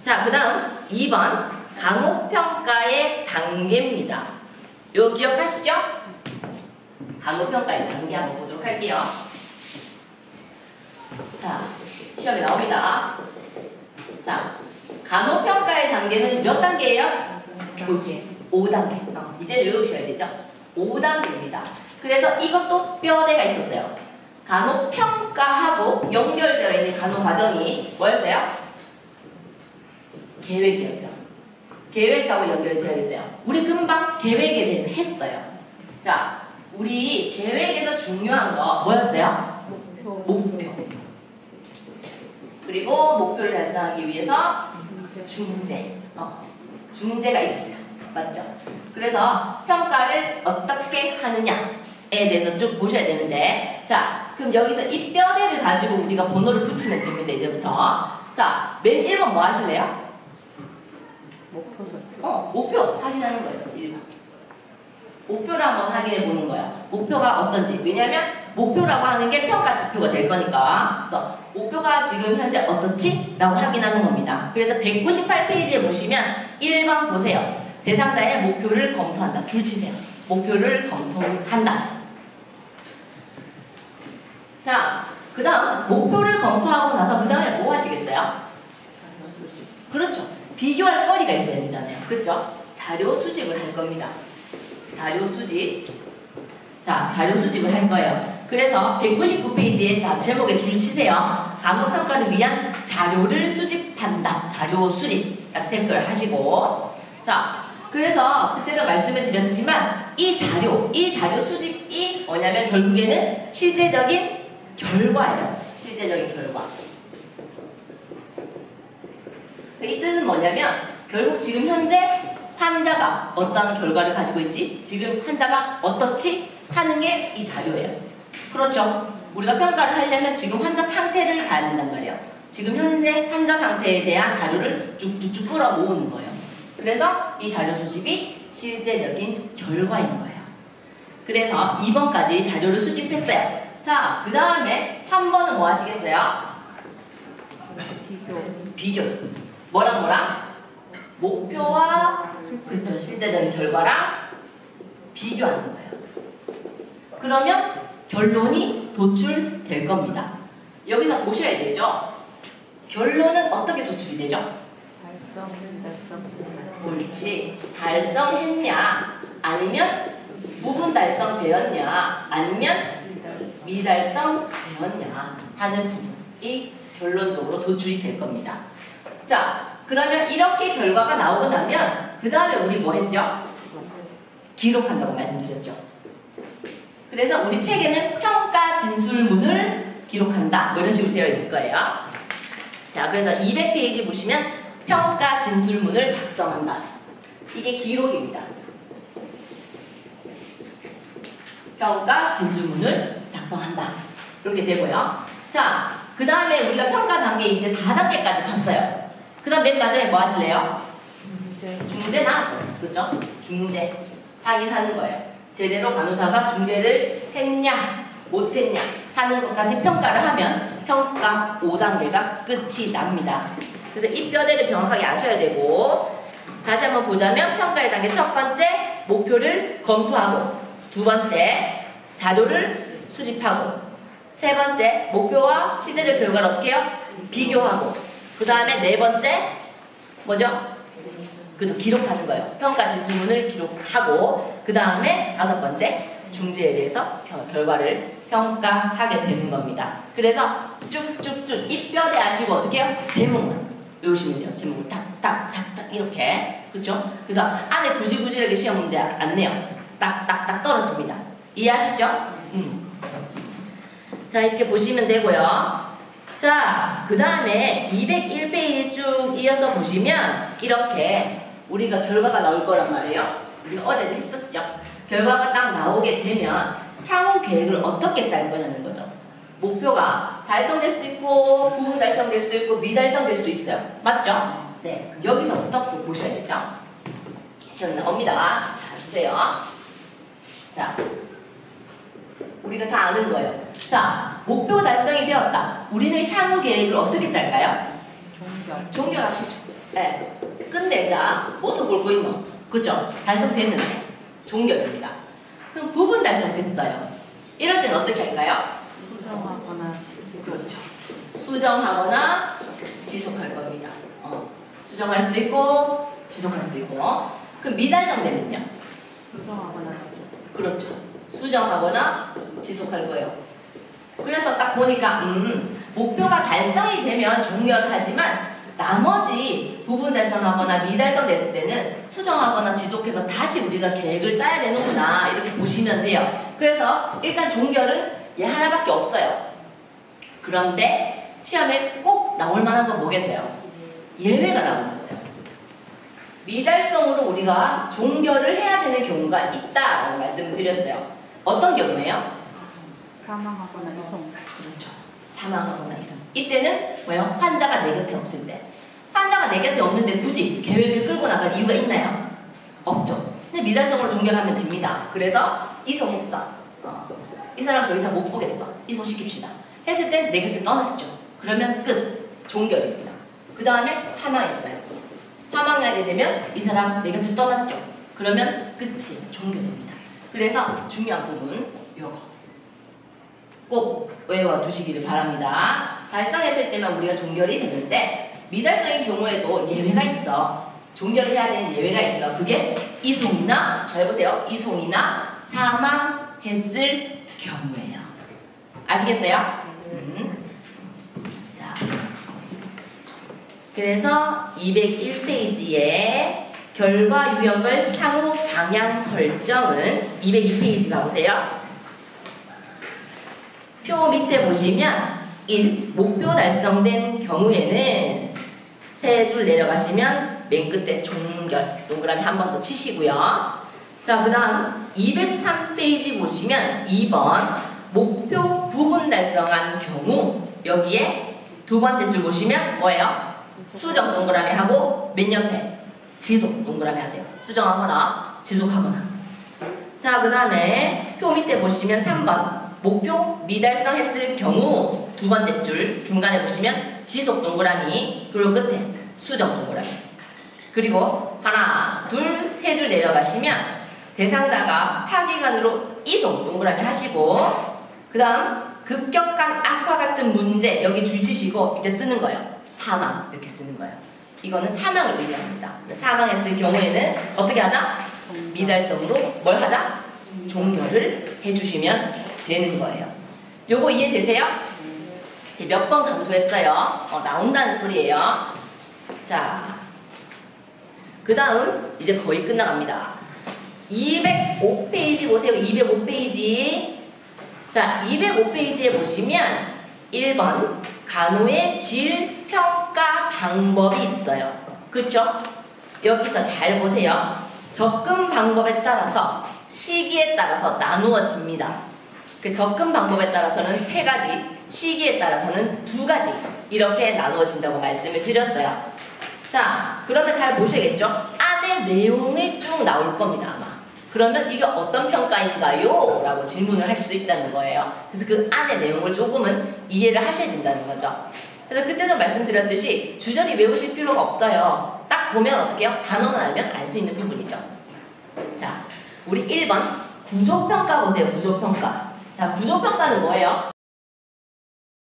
자, 그 다음 2번 간호평가의 단계입니다. 이거 기억하시죠? 간호평가의 단계 한번 보도록 할게요. 자, 시험에 나옵니다. 자, 간호평가의 단계는 몇 단계예요? 그렇지, 5단계. 이제 외우셔야 되죠? 5단계입니다. 그래서 이것도 뼈대가 있었어요. 간호평가하고 연결되어 있는 간호과정이 뭐였어요? 계획이었죠. 계획하고 연결되어 있어요. 우리 금방 계획에 대해서 했어요. 자, 우리 계획에서 중요한 거 뭐였어요? 목표. 그리고 목표를 달성하기 위해서 중재. 중재가 있었어요. 맞죠? 그래서 평가를 어떻게 하느냐에 대해서 쭉 보셔야 되는데, 자, 그럼 여기서 이 뼈대를 가지고 우리가 번호를 붙이면 됩니다. 이제부터. 자, 맨 1번 뭐 하실래요? 목표 확인하는 거예요. 1번. 목표를 한번 확인해 보는 거야. 목표가 어떤지. 왜냐면 목표라고 하는 게 평가 지표가 될 거니까. 그래서 목표가 지금 현재 어떻지? 라고 확인하는 겁니다. 그래서 198페이지에 보시면 1번 보세요. 대상자의 목표를 검토한다. 줄 치세요. 목표를 검토한다. 자, 그 다음 목표를 검토하고 나서 그 다음에 뭐 하시겠어요? 그렇죠. 비교할 거리가 있어야 되잖아요. 그렇죠? 자료 수집을 할 겁니다. 자료 수집. 자, 자료 수집을 할 거예요. 그래서 199페이지에 자, 제목에 줄 치세요. 간호평가를 위한 자료를 수집한다. 자료 수집. 딱 체크를 하시고. 자, 그래서 그때도 말씀을 드렸지만 이 자료 수집이 뭐냐면 결국에는 실제적인 결과예요. 실제적인 결과. 이 뜻은 뭐냐면 결국 지금 현재 환자가 어떤 결과를 가지고 있지? 지금 환자가 어떻지? 하는 게 이 자료예요. 그렇죠? 우리가 평가를 하려면 지금 환자 상태를 봐야 된단 말이에요. 지금 현재 환자 상태에 대한 자료를 쭉쭉쭉 끌어 모으는 거예요. 그래서 이 자료 수집이 실제적인 결과인 거예요. 그래서 2번까지 자료를 수집했어요. 자, 그 다음에 3번은 뭐 하시겠어요? 비교죠. 뭐랑? 목표와 그쵸, 실제적인 결과랑 비교하는 거예요. 그러면 결론이 도출될 겁니다. 여기서 보셔야 되죠? 결론은 어떻게 도출이 되죠? 옳지. 달성했냐 아니면 부분 달성되었냐 아니면 미달성되었냐 하는 부분이 결론적으로 도출이 될 겁니다. 자, 그러면 이렇게 결과가 나오고 나면 그 다음에 우리 뭐 했죠? 기록한다고 말씀드렸죠. 그래서 우리 책에는 평가 진술문을 기록한다 뭐 이런 식으로 되어 있을 거예요. 자, 그래서 200페이지 보시면 평가 진술문을 작성한다. 이게 기록입니다. 평가 진술문을 작성한다. 이렇게 되고요. 자, 그 다음에 우리가 평가 단계 이제 4단계까지 갔어요. 그 다음 맨 마지막에 뭐 하실래요? 중재 나왔어요. 그렇죠? 중재 확인하는 거예요. 제대로 간호사가 중재를 했냐 못했냐 하는 것까지 평가를 하면 평가 5단계가 끝이 납니다. 그래서 이 뼈대를 정확하게 아셔야 되고, 다시 한번 보자면 평가의 단계 첫 번째 목표를 검토하고, 두 번째 자료를 수집하고, 세 번째 목표와 실제적 결과를 어떻게 해요? 비교하고, 그 다음에 네 번째 뭐죠? 그죠? 기록하는 거예요. 평가 진술문을 기록하고, 그 다음에 다섯 번째 중재에 대해서 결과를 평가하게 되는 겁니다. 그래서 쭉쭉쭉 이 뼈대 아시고 어떻게 해요? 제목만 외우시면 돼요. 제목을 탁탁탁탁 이렇게. 그죠? 그래서 안에 구질구질하게 시험 문제 안 내요. 딱딱딱 떨어집니다. 이해하시죠? 자, 이렇게 보시면 되고요. 자, 그 다음에 201페이지 쭉 이어서 보시면 이렇게 우리가 결과가 나올 거란 말이에요. 우리가 어제도 했었죠. 결과가 딱 나오게 되면 향후 계획을 어떻게 짤 거냐는 거죠. 목표가 달성될 수도 있고 부분 달성될 수도 있고 미달성될 수도 있어요. 맞죠? 네. 여기서부터 보셔야 되죠. 시험이 나옵니다. 자, 보세요. 자, 우리가 다 아는 거예요. 자, 목표 달성이 되었다. 우리는 향후 계획을 어떻게 짤까요? 종결하시죠. 네. 끝내자. 뭐더 볼거 있노? 그죠? 달성됐는데. 종결입니다. 그럼 부분 달성됐어요. 이럴 땐 어떻게 할까요? 수정하거나 그렇죠. 수정하거나 지속할 겁니다. 수정할 수도 있고 지속할 수도 있고. 그럼 미달성되면요? 수정하거나 지속. 그렇죠. 수정하거나 지속할 거예요. 그래서 딱 보니까 목표가 달성이 되면 종료를 하지만 나머지 부분 달성하거나 미달성 됐을 때는 수정하거나 지속해서 다시 우리가 계획을 짜야 되는구나 이렇게 보시면 돼요. 그래서 일단 종결은 얘 하나밖에 없어요. 그런데 시험에 꼭 나올 만한 건 뭐겠어요? 예외가 나오는 거예요. 미달성으로 우리가 종결을 해야 되는 경우가 있다라고 말씀을 드렸어요. 어떤 경우예요? 사망하거나 이송. 그렇죠. 사망하거나 이상. 이때는 뭐예요? 환자가 내 곁에 없을 때. 환자가 내 곁에 없는데 굳이 계획을 끌고 나갈 이유가 있나요? 없죠. 근데 미달성으로 종결하면 됩니다. 그래서 이송했어. 이 사람 더 이상 못 보겠어. 이송시킵시다. 했을 때 내 곁을 떠났죠. 그러면 끝. 종결입니다. 그 다음에 사망했어요. 사망하게 되면 이 사람 내 곁을 떠났죠. 그러면 끝이 종결입니다. 그래서 중요한 부분 요거 꼭 외워두시기를 바랍니다. 달성했을 때만 우리가 종결이 되는데 미달성인 경우에도 예외가 있어. 종결을 해야 되는 예외가 있어. 그게 이송이나 잘 보세요. 이송이나 사망했을 경우예요. 아시겠어요? 자, 그래서 201페이지에 결과 유형을 향후 방향 설정은 202페이지 가보세요. 표 밑에 보시면 1. 목표 달성된 경우에는 세 줄 내려가시면 맨 끝에 종결 동그라미 한 번 더 치시고요. 자, 그 다음 203페이지 보시면 2번 목표 부분 달성한 경우 여기에 두 번째 줄 보시면 뭐예요? 수정 동그라미 하고 맨 옆에 지속 동그라미 하세요. 수정하거나 지속하거나. 자, 그 다음에 표 밑에 보시면 3번 목표 미달성했을 경우 두 번째 줄 중간에 보시면 지속 동그라미 그리고 끝에 수정 동그라미. 그리고 하나, 둘, 세 줄 내려가시면 대상자가 타기간으로 이송 동그라미 하시고 그 다음 급격한 악화 같은 문제 여기 줄 치시고 밑에 쓰는 거예요. 사망 이렇게 쓰는 거예요. 이거는 사망을 의미합니다. 사망했을 경우에는 어떻게 하자? 미달성으로 뭘 하자? 종결을 해주시면 되는 거예요. 요거 이해되세요? 제가 몇 번 강조했어요. 나온다는 소리예요. 자, 그 다음 이제 거의 끝나갑니다. 205페이지 보세요. 205페이지. 자, 205페이지에 보시면 1번 간호의 질 평가 방법이 있어요. 그쵸? 여기서 잘 보세요. 접근 방법에 따라서 시기에 따라서 나누어집니다. 그 접근 방법에 따라서는 3가지, 시기에 따라서는 2가지 이렇게 나누어진다고 말씀을 드렸어요. 자, 그러면 잘 보셔야겠죠? 안에 내용이 쭉 나올 겁니다, 아마. 그러면 이게 어떤 평가인가요? 라고 질문을 할 수도 있다는 거예요. 그래서 그 안에 내용을 조금은 이해를 하셔야 된다는 거죠. 그래서 그때도 말씀드렸듯이 주저리 외우실 필요가 없어요. 딱 보면 어떻게 해요? 단어만 알면 알 수 있는 부분이죠. 자, 우리 1번 구조평가 보세요. 구조평가. 자, 구조평가는 뭐예요?